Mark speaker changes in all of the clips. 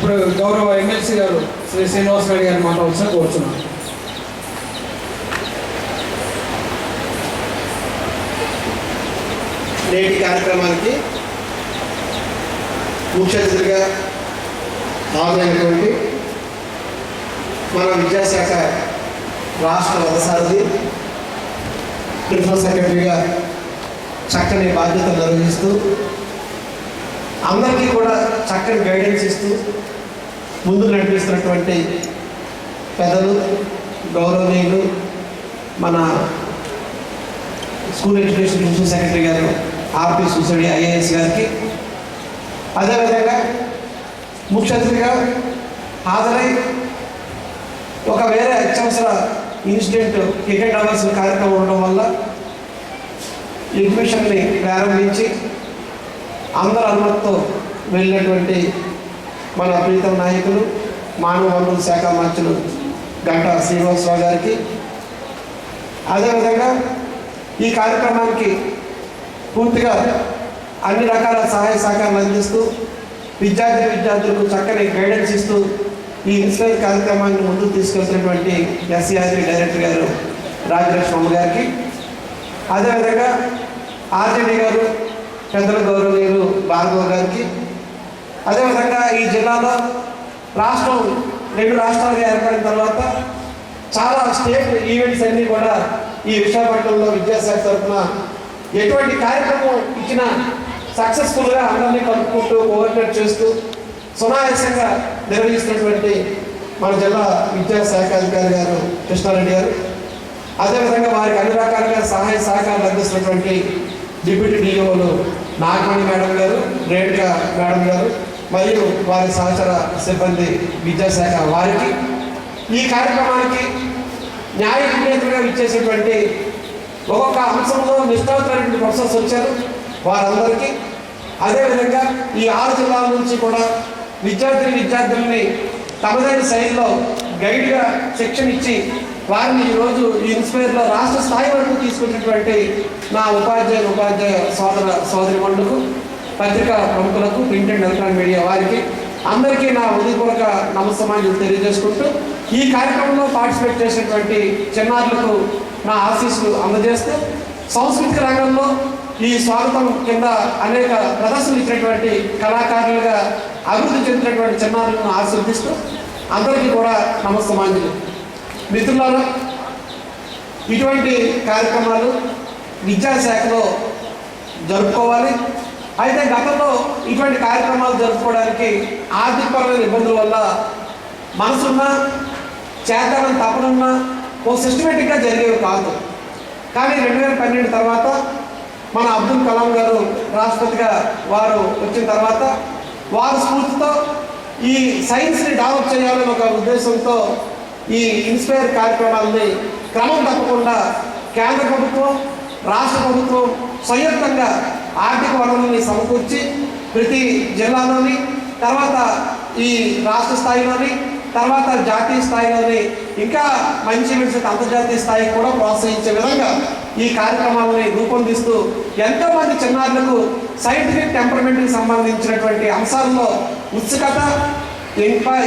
Speaker 1: ఇప్పుడు గౌరవ ఎమ్మెల్సీ గారు శ్రీ శ్రీనివాసరెడ్డి గారిని మాట్లాడాల్సిన కోరుతున్నాను.
Speaker 2: నేటి కార్యక్రమానికి ముఖ్య అతిథిగా హాజరైనటువంటి మన విద్యాశాఖ రాష్ట్ర రథసారథి ప్రిన్సిపల్ సెక్రటరీగా చక్కని బాధ్యతలు నిర్వహిస్తూ అందరికీ కూడా చక్కని గైడెన్స్ ఇస్తూ ముందుకు నడిపిస్తున్నటువంటి పెద్దలు గౌరవనీయులు మన స్కూల్ ఎడ్యుకేషన్ ప్రిన్సిపల్ సెక్రటరీ గారు ఆర్పి సుసడి ఐఏఎస్ గారికి, అదేవిధంగా ముఖ్య అతిథిగా హాజరై ఒక వేరే అత్యవసర ఇన్సిడెంట్ క్రికెట్ అవర్స్ కార్యక్రమం ఉండడం వల్ల ఎగ్జిబిషన్ని ప్రారంభించి అందరి అనుమతితో వెళ్ళినటువంటి మన ప్రీతం నాయకులు మానవ వనరుల శాఖ మంత్రులు గంటా శ్రీనివాసరావు గారికి, అదేవిధంగా ఈ కార్యక్రమానికి పూర్తిగా అన్ని రకాల సహాయ సహకారాలు అందిస్తూ విద్యార్థులకు చక్కని గైడెన్స్ ఇస్తూ ఈ ఇన్స్పైర్ కార్యక్రమాన్ని ముందుకు తీసుకెళ్తున్నటువంటి ఎస్సీఆర్టీ డైరెక్టర్ గారు రాజలక్ష్మమ్మ గారికి, అదేవిధంగా ఆర్జేడీ గారు పెద్దల గౌరవనీయులు భార్గవ్ గారికి, అదేవిధంగా ఈ జిల్లాలో రాష్ట్రం 2 రాష్ట్రాలుగా ఏర్పడిన తర్వాత చాలా స్టేట్ ఈవెంట్స్ అన్నీ కూడా ఈ విశాఖపట్నంలో విద్యాశాఖ తరఫున ఎటువంటి కార్యక్రమం ఇచ్చినా సక్సెస్ఫుల్గా అందరినీ కలుపుకుంటూ కోఆర్డినేట్ చేస్తూ సునాయాసంగా నిర్వహిస్తున్నటువంటి మన జిల్లా విద్యాశాఖ అధికారి గారు కృష్ణారెడ్డి గారు, అదేవిధంగా వారికి అన్ని రకాలుగా సహాయ సహకారాలు అందిస్తున్నటువంటి డిప్యూటీ డిఓలు నాగమణి మేడం గారు, రేణుగా మేడం గారు మరియు వారి సహచర సిబ్బంది విద్యాశాఖ వారికి, ఈ కార్యక్రమానికి న్యాయ నిర్ణేతలుగా ఇచ్చేసినటువంటి ఒక్కొక్క అంశంలో నిష్ణాతులైనటువంటి ప్రొఫెసర్స్ వచ్చారు వారందరికీ, అదేవిధంగా ఈ 6 జిల్లాల నుంచి కూడా విద్యార్థులని తమదైన శైలిలో గైడ్గా శిక్షణ ఇచ్చి వారిని ఈరోజు ఈ ఇన్స్పైర్లో రాష్ట్ర స్థాయి వరకు తీసుకొచ్చినటువంటి నా ఉపాధ్యాయ సోదరిమణులకు, పత్రికా ప్రముఖులకు, ప్రింట్ అండ్ ఎలక్ట్రానిక్ మీడియా వారికి అందరికీ నా హృదయపూర్వక నమస్కారాలు తెలియజేసుకుంటూ ఈ కార్యక్రమంలో పార్టిసిపేట్ చేసినటువంటి చిన్నారులకు నా ఆశీస్సులు అందజేస్తూ సాంస్కృతిక రంగంలో ఈ స్వాగతం కింద అనేక ప్రదర్శనలు ఇచ్చినటువంటి కళాకారులుగా అభివృద్ధి చెందినటువంటి చిన్నారులను ఆశీర్వదిస్తూ అందరికీ కూడా నమస్కారాలు. మిత్రులారా, ఇటువంటి కార్యక్రమాలు విద్యాశాఖలో జరుపుకోవాలి. అయితే గతంలో ఇటువంటి కార్యక్రమాలు జరుపుకోవడానికి ఆర్థికపరమైన ఇబ్బందుల వల్ల మనసున్నా చేద్దామని తపనున్నా ఓ సిస్టమేటిక్గా జరిగేవి కాదు. కానీ 2012 తర్వాత మన అబ్దుల్ కలాం గారు రాష్ట్రపతిగా వారు వచ్చిన తర్వాత వారి స్ఫూర్తితో ఈ సైన్స్ని డెవలప్ చేయాలని ఒక ఉద్దేశంతో ఈ ఇన్స్పైర్ కార్యక్రమాలని క్రమం తప్పకుండా కేంద్ర ప్రభుత్వం, రాష్ట్ర ప్రభుత్వం సంయుక్తంగా ఆర్థిక వనరుల్ని సమకూర్చి ప్రతి జిల్లాలోని, తర్వాత ఈ రాష్ట్ర స్థాయిలోని, తర్వాత జాతీయ స్థాయిలోని ఇంకా మంచి అంతర్జాతీయ స్థాయికి కూడా ప్రోత్సహించే విధంగా ఈ కార్యక్రమాలని రూపొందిస్తూ ఎంతోమంది చిన్నారులకు సైంటిఫిక్ టెంపర్మెంట్కి సంబంధించినటువంటి అంశాల్లో ఉత్సుకత,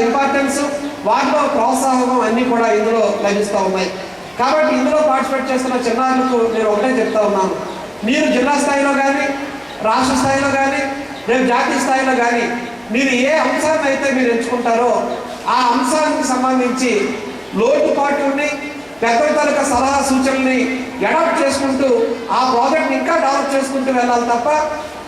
Speaker 2: ఇంపార్టెన్స్, వాటిలో ప్రోత్సాహం అన్నీ కూడా ఇందులో లభిస్తూ ఉన్నాయి. కాబట్టి ఇందులో పార్టిసిపేట్ చేస్తున్న చిన్నారులకు నేను ఒకటే చెప్తా ఉన్నాను, మీరు జిల్లా స్థాయిలో కానీ, రాష్ట్ర స్థాయిలో కానీ, రేపు జాతీయ స్థాయిలో కానీ మీరు ఏ అంశాన్ని అయితే మీరు ఎంచుకుంటారో ఆ అంశానికి సంబంధించి లోటుపాటుని, పెద్దల తాలూకా సలహా సూచనల్ని అడాప్ట్ చేసుకుంటూ ఆ ప్రాజెక్ట్ని ఇంకా డెవలప్ చేసుకుంటూ వెళ్ళాలి తప్ప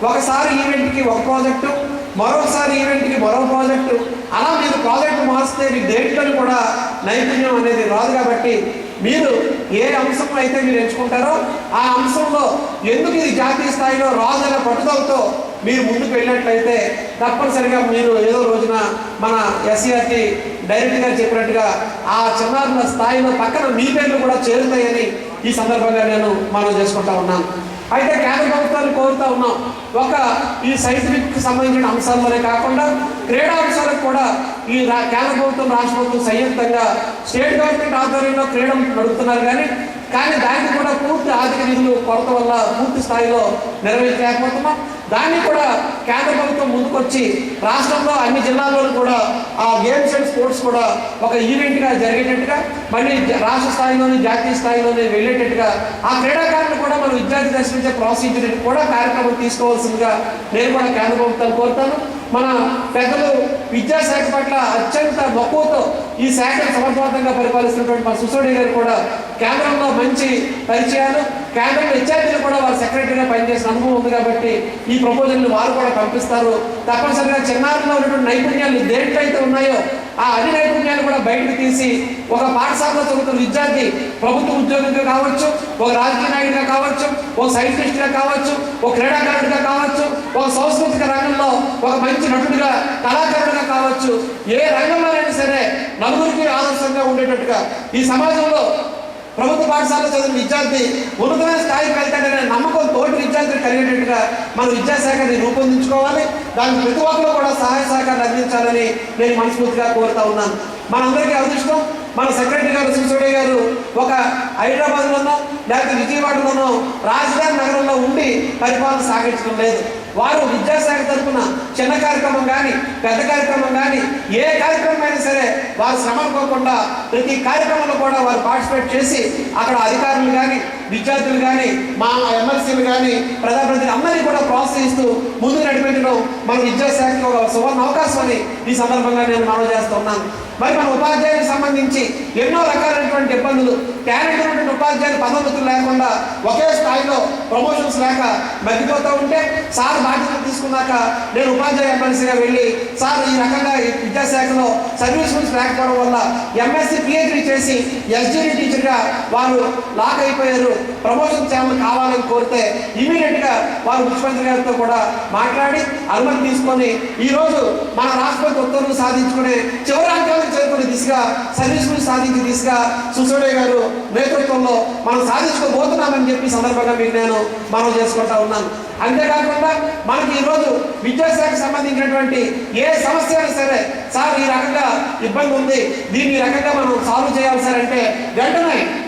Speaker 2: ఒకసారి ఈవెంట్కి ఒక ప్రాజెక్టు, మరొకసారి ఈవెంట్కి మరో ప్రాజెక్టు, అలా మీరు ప్రాజెక్టు మారిస్తే మీకు దేంట్లో కూడా నైపుణ్యం అనేది రాదు. కాబట్టి మీరు ఏ అంశం అయితే మీరు ఎంచుకుంటారో ఆ అంశంలో ఎందుకు ఇది జాతీయ స్థాయిలో రాదనే పట్టుదలతో మీరు ముందుకు వెళ్ళినట్లయితే తప్పనిసరిగా మీరు ఏదో రోజున మన ఎస్సీఆర్టీ డైరెక్ట్ గారు చెప్పినట్టుగా ఆ చిన్నారుల స్థాయిలో పక్కన మీ పేర్లు కూడా చేరుతాయని ఈ సందర్భంగా నేను మనం చేసుకుంటా ఉన్నాను. అయితే కేంద్ర ప్రభుత్వాన్ని కోరుతా ఉన్నాం, ఒక ఈ సైంటిఫిక్ సంబంధించిన అంశాల్లోనే కాకుండా క్రీడా అంశాలకు కూడా ఈ కేంద్ర ప్రభుత్వం, రాష్ట్ర ప్రభుత్వం సంయుక్తంగా స్టేట్ గవర్నమెంట్ ఆధ్వర్యంలో క్రీడలు నడుపుతున్నారు. కానీ దానికి కూడా పూర్తి ఆర్థిక నిధులు కొరత వల్ల పూర్తి స్థాయిలో నిర్వహించలేకపోతున్నాం. దాన్ని కూడా కేంద్ర ప్రభుత్వం ముందుకొచ్చి రాష్ట్రంలో అన్ని జిల్లాల్లోనూ కూడా ఆ గేమ్స్ అండ్ స్పోర్ట్స్ కూడా ఒక ఈవెంట్గా జరిగేటట్టుగా, మళ్ళీ రాష్ట్ర స్థాయిలోని జాతీయ స్థాయిలోనే వెళ్ళేటట్టుగా ఆ క్రీడాకారులు కూడా మనం విద్యార్థి దశ నుంచే ప్రోత్సహించేటట్టు కూడా కార్యక్రమం తీసుకోవాల్సిందిగా నేను కూడా కేంద్ర ప్రభుత్వాన్ని కోరుతాను. మన పెద్దలు విద్యాశాఖ పట్ల అత్యంత మక్కువతో ఈ శాఖను సమర్థవంతంగా పరిపాలిస్తున్నటువంటి మన సుసోడి గారు కూడా కేంద్రంలో మంచి పరిచయాలు, కేంద్రంలో విద్యార్థులు కూడా వారు సెక్రటరీగా పనిచేసిన అనుభవం ఉంది కాబట్టి ఈ ప్రపోజల్ని వారు కూడా పంపిస్తారు. తప్పనిసరిగా చిన్నారుల్లో ఉన్నటువంటి నైపుణ్యాలు దేంట్లో అయితే ఉన్నాయో ఆ అన్ని నైపుణ్యాలు కూడా బయటకు తీసి ఒక పాఠశాలలో చదువుతున్న విద్యార్థి ప్రభుత్వ ఉద్యోగంగా కావచ్చు, ఒక రాజకీయ నాయకుడిగా కావచ్చు, ఒక సైంటిస్ట్గా కావచ్చు, ఒక క్రీడాకారుడిగా కావచ్చు, ఒక సాంస్కృతిక రంగంలో ఒక మంచి నటుడిగా, కళాకారుడిగా కావచ్చు, ఏ రంగంలోనైనా సరే నలుగురికి ఆదర్శంగా ఉండేటట్టుగా ఈ సమాజంలో ప్రభుత్వ పాఠశాలలో చదివిన విద్యార్థి ఉన్నతమైన స్థాయికి వెళ్తాడనే నమ్మకం తోటి విద్యార్థులు కలిగేటట్టుగా మన విద్యాశాఖని రూపొందించుకోవాలి. దానికి ప్రతి ఒక్కరు కూడా సహాయ సహకారాలు అందించాలని నేను మనస్ఫూర్తిగా కోరుతా ఉన్నాను. మనందరికీ అదృష్టం, మన సెక్రటరీ గారు సుసోడి గారు ఒక హైదరాబాద్లోనో లేకపోతే విజయవాడలోనో రాజధాని నగరంలో ఉండి పరిపాలన సాగించడం లేదు. వారు విద్యాశాఖ తరఫున చిన్న కార్యక్రమం కానీ పెద్ద కార్యక్రమం కానీ ఏ కార్యక్రమం అయినా సరే వారు శ్రమ అనుకోకుండా ప్రతి కార్యక్రమంలో కూడా వారు పార్టిసిపేట్ చేసి అక్కడ అధికారులు కానీ విద్యార్థులు కానీ మా ఎమ్మెల్సీలు కానీ ప్రజాప్రతినిధులు అందరినీ కూడా ప్రోత్సహిస్తూ ముందుకు నడిపించడం మన విద్యాశాఖకి ఒక సువర్ణ అవకాశం అని ఈ సందర్భంగా నేను మనవి చేస్తున్నాను. మరి మన ఉపాధ్యాయులకు సంబంధించి ఎన్నో రకాలైనటువంటి ఇబ్బందులు, టాలెంట్ ఉన్నటువంటి ఉపాధ్యాయులు పదోన్నతులు లేకుండా ఒకే స్థాయిలో ప్రమోషన్స్ లేక మగ్గిపోతూ ఉంటే సార్ బాధ్యతలు తీసుకున్నాక నేను ఉపాధ్యాయ ఎమ్మెల్సీగా వెళ్ళి సార్ ఈ రకంగా విద్యాశాఖలో సర్వీస్ రూల్స్ లేకపోవడం వల్ల ఎంఎస్సీ పిహెచ్డీ చేసి ఎస్జీడీ టీచర్గా వారు లాక్ అయిపోయారు, ప్రమోషన్ కావాలని కోరితే ఇమీడియట్గా వారు ముఖ్యమంత్రి గారితో కూడా మాట్లాడి అనుమతి తీసుకొని ఈరోజు మన రాష్ట్రపతి ఉత్తర్వులు సాధించుకునే చివరి అంకాలను చేరుకునే దిశగా సర్వీస్ రూల్స్ సాధించే దిశగా సుసోడి గారు నేతృత్వంలో మనం సాధించుకోబోతున్నామని చెప్పి సందర్భంగా మీకు నేను మనవి చేసుకుంటా ఉన్నాను. అంతేకాకుండా మనకి ఈరోజు విద్యాశాఖకు సంబంధించినటువంటి ఏ సమస్య అయినా సరే సార్ ఈ రకంగా ఇబ్బంది ఉంది, దీన్ని ఈ రకంగా మనం సాల్వ్ చేయాలి సార్ అంటే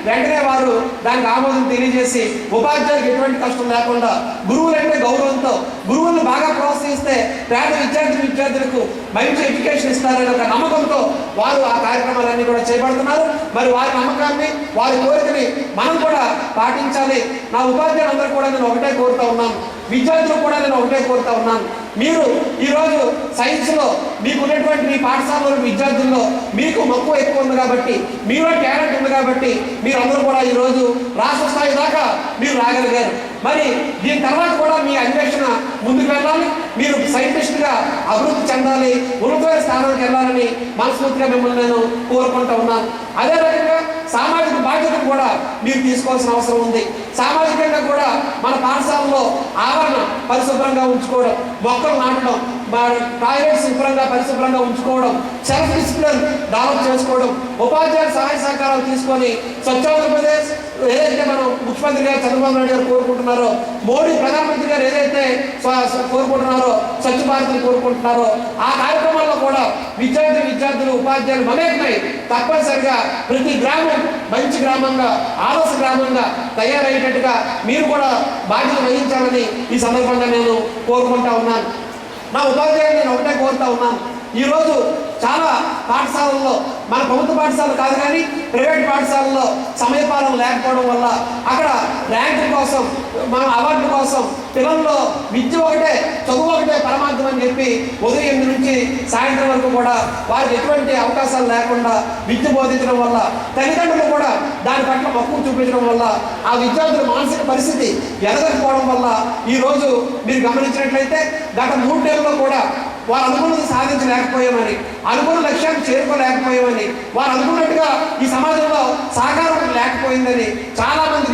Speaker 2: వెంటనే వారు దానికి ఆమోదం తెలియజేసి ఉపాధ్యాయులకు ఎటువంటి కష్టం లేకుండా గురువులంటే గౌరవంతో గురువులను బాగా ప్రోత్సహిస్తే పేద విద్యార్థులకు మంచి ఎడ్యుకేషన్ ఇస్తారనే ఒక నమ్మకంతో వారు ఆ కార్యక్రమాలన్నీ కూడా చేపడుతున్నారు. మరి వారి నమ్మకాన్ని వారి కోరికని మనం కూడా పాటించాలి. నా ఉపాధ్యాయులందరూ కూడా నేను ఒకటే కోరుతా ఉన్నాను, విద్యార్థులు కూడా నేను ఒకటే కోరుతా ఉన్నాను. మీరు ఈరోజు సైన్స్లో మీకు ఉన్నటువంటి మీ పాఠశాలలో విద్యార్థుల్లో మీకు మక్కువ ఎక్కువ ఉంది కాబట్టి, మీలో టాలెంట్ ఉంది కాబట్టి మీరు అందరూ కూడా ఈరోజు రాష్ట్ర స్థాయి దాకా మీరు రాగలిగారు. మరి దీని తర్వాత కూడా మీ అన్వేషణ ముందుకు వెళ్ళాలి, మీరు సైంటిస్ట్గా అభివృద్ధి చెందాలి, ఉన్నతమైన స్థానానికి వెళ్ళాలని మనస్ఫూర్తిగా మిమ్మల్ని నేను కోరుకుంటూ ఉన్నాను. అదే రకంగా సామాజిక బాధ్యతను కూడా మీరు తీసుకోవాల్సిన అవసరం ఉంది. సామాజికంగా కూడా మన పాఠశాలలో ఆవరణ పరిశుభ్రంగా ఉంచుకోవడం, మొక్కలు నాటడం, టాయిలెట్స్ శుభ్రంగా పరిశుభ్రంగా ఉంచుకోవడం, సెల్ఫ్ డిసిప్లిన్ డెవలప్ చేసుకోవడం, ఉపాధ్యాయుల సహాయ సహకారాలు తీసుకొని స్వచ్ఛ ఆంధ్రప్రదేశ్ ఏదైతే మనం ముఖ్యమంత్రి గారు చంద్రబాబు నాయుడు గారు కోరుకుంటున్నారో, మోడీ ప్రధానమంత్రి గారు ఏదైతే కోరుకుంటున్నారో, స్వచ్ఛ భారత్ని కోరుకుంటున్నారో ఆ కార్యక్రమాల్లో కూడా విద్యార్థులు ఉపాధ్యాయులు మమేకమై తప్పనిసరిగా ప్రతి గ్రామం మంచి గ్రామంగా ఆదర్శ గ్రామంగా తయారయ్యేటట్టుగా మీరు కూడా బాధ్యత వహించాలని ఈ సందర్భంగా నేను కోరుకుంటా ఉన్నాను. నా ఉపాధ్యాయులు నేను ఒకటే కోరుతా ఉన్నాను, ఈరోజు చాలా పాఠశాలల్లో మన ప్రభుత్వ పాఠశాలలు కాదు కానీ ప్రైవేట్ పాఠశాలల్లో సమయపాలన లేకపోవడం వల్ల అక్కడ ర్యాంకుల కోసం మన అవార్డుల కోసం పిల్లల్లో విద్య ఒకటే చదువు ఒకటే పరమార్థం అని చెప్పి ఉదయం 8 నుంచి సాయంత్రం వరకు కూడా వారికి ఎటువంటి అవకాశాలు లేకుండా విద్య బోధించడం వల్ల తల్లిదండ్రులు కూడా దాని పట్ల మక్కువ చూపించడం వల్ల ఆ విద్యార్థుల మానసిక పరిస్థితి ఎదగకపోవడం వల్ల ఈరోజు మీరు గమనించినట్లయితే గత 3 నెలల్లో కూడా వారు అనుకున్నది సాధించలేకపోయామని, అనుకున్న లక్ష్యాన్ని చేరుకోలేకపోయామని, వారు అనుకున్నట్టుగా ఈ సమాజంలో సహకారం లేకపోయిందని చాలామంది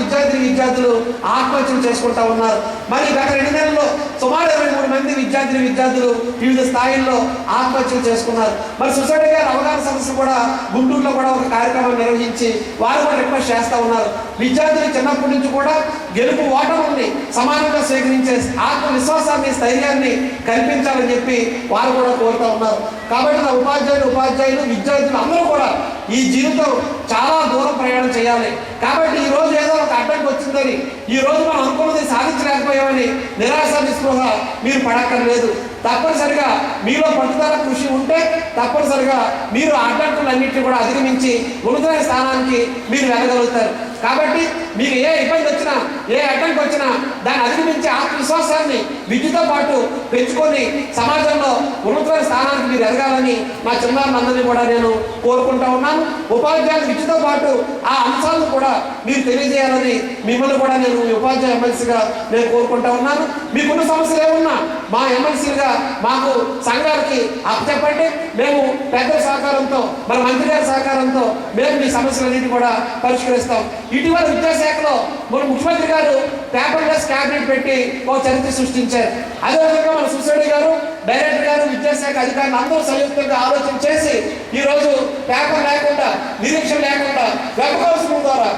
Speaker 2: విద్యార్థులు ఆత్మహత్యలు చేసుకుంటా ఉన్నారు. మరి గత 2 నెలల్లో సుమారు 23 మంది విద్యార్థులు వివిధ స్థాయిల్లో ఆత్మహత్యలు చేసుకున్నారు. మరి సుసైడ్ గారి అవగాహన సదస్సు కూడా గుంటూరులో కూడా ఒక కార్యక్రమం నిర్వహించి వారు కూడా రిక్వెస్ట్ చేస్తూ ఉన్నారు. విద్యార్థులు చిన్నప్పటి నుంచి కూడా గెలుపు ఓటముల్ని సమానంగా స్వీకరించే ఆత్మవిశ్వాసాన్ని స్థైర్యాన్ని కల్పించాలని చెప్పి వారు కూడా కోరుతూ ఉన్నారు. కాబట్టి నా ఉపాధ్యాయులు విద్యార్థులు అందరూ కూడా ఈ జీవితం చాలా దూరం ప్రయాణం చేయాలి. కాబట్టి ఈ రోజు ఏదో ఒక అడ్డంకి వచ్చిందని, ఈ రోజు మనం అనుకున్నది సాధించలేకపోయామని నిరాశ నిస్పృహ మీరు పడక్కర్లేదు. తప్పనిసరిగా మీలో పట్టుదల కృషి ఉంటే తప్పనిసరిగా మీరు అడ్డంకులన్నింటినీ కూడా అధిగమించి ఉన్నతమైన స్థానానికి మీరు వెళ్ళగలుగుతారు. కాబట్టి మీకు ఏ ఇబ్బంది వచ్చినా, ఏ అడ్డంకి వచ్చినా దాన్ని అధిగమించే ఆత్మవిశ్వాసాన్ని విద్యతో పాటు పెంచుకొని సమాజంలో ఉన్నతమైన స్థానానికి మీరు ఎదగాలని మా చిన్నారులందరినీ కూడా నేను కోరుకుంటా ఉన్నాను. ఉపాధ్యాయులు విద్యతో పాటు ఆ అంశాలను కూడా మీరు తెలియజేయాలని మిమ్మల్ని కూడా నేను ఉపాధ్యాయ ఎమ్మెల్సీగా నేను కోరుకుంటా ఉన్నాను. మీకున్న సమస్యలు ఏమున్నా మా ఎమ్మెల్సీలుగా మాకు సంఘాలకి అప్పచెప్పండి. మేము పెద్దల సహకారంతో, మన మంత్రి గారి సహకారంతో మేము మీ సమస్యలన్నింటినీ కూడా పరిష్కరిస్తాం. ఇటీవల విద్యాశాఖలో మన ముఖ్యమంత్రి గారు పేపర్లెస్ క్యాబినెట్ పెట్టి ఒక చరిత్ర సృష్టించారు. అదేవిధంగా మన సుశేడి గారు, డైరెక్టర్ గారు, విద్యాశాఖ అధికారులు అందరూ సంయుక్తంగా ఆలోచన చేసి ఈరోజు పేపర్ లేకుండా, నిరీక్షణ లేకుండా వెబ్ కౌన్సిలింగ్ ద్వారా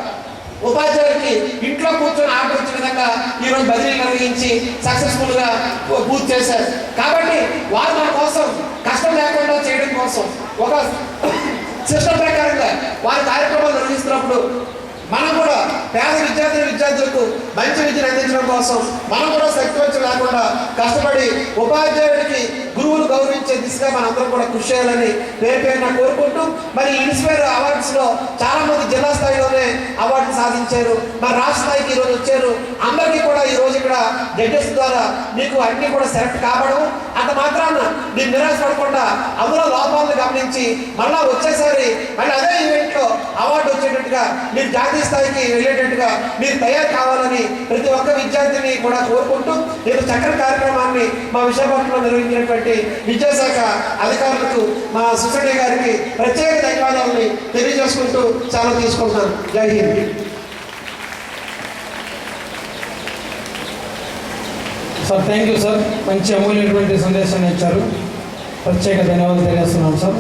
Speaker 2: ఉపాధ్యాయులకి ఇంట్లో కూర్చొని ఆర్డర్ ఇచ్చే విధంగా ఈరోజు బదిలీ నిర్వహించి సక్సెస్ఫుల్ గా పూర్తి చేశారు. కాబట్టి వారు మన కోసం కష్టం లేకుండా చేయడం కోసం ఒక సిస్టమ్ ప్రకారంగా వారి కార్యక్రమాలు నిర్వహిస్తున్నప్పుడు మనం కూడా పేద విద్యార్థులకు మంచి విద్యను అందించడం కోసం మనం కూడా శక్తివంచం లేకుండా కష్టపడి ఉపాధ్యాయుడికి గురువులు గౌరవించే దిశగా మనందరం కూడా కృషి చేయాలని పేరున కోరుకుంటూ, మరి ఇన్స్పైర్ అవార్డ్స్ లో చాలా మంది జిల్లా స్థాయిలోనే అవార్డు సాధించారు, మరి రాష్ట్ర స్థాయికి ఈరోజు వచ్చారు. అందరికీ కూడా ఈ రోజు ఇక్కడ జడ్జెస్ ద్వారా మీకు అన్ని కూడా సెలెక్ట్ కావడం, అంత మాత్రాన మీరు నిరాశపడకుండా అందులో లోపాలను గమనించి మళ్ళా వచ్చేసారి మళ్ళీ అదే ఈవెంట్ లో అవార్డు వచ్చేటట్టుగా మీరు జాతీయ స్థాయికి వెళ్ళేటట్టుగా మీరు తయారు కావాలని ప్రతి ఒక్క విద్యార్థిని కూడా కోరుకుంటూ, నేను చక్కని కార్యక్రమాన్ని మా విశాఖపట్నంలో నిర్వహించినటువంటి విద్యాశాఖ అధికారులకు, మా సుశేడి గారికి ప్రత్యేక ధన్యవాదాలని తెలియజేసుకుంటూ చాలా తీసుకుంటున్నాను. జై Hind.
Speaker 1: Sir thank you sir, మంచి అమూల్యమైనటువంటి సందేశాన్ని ఇచ్చారు. ప్రత్యేక ధన్యవాదాలు తెలియజేస్తున్నాను సార్.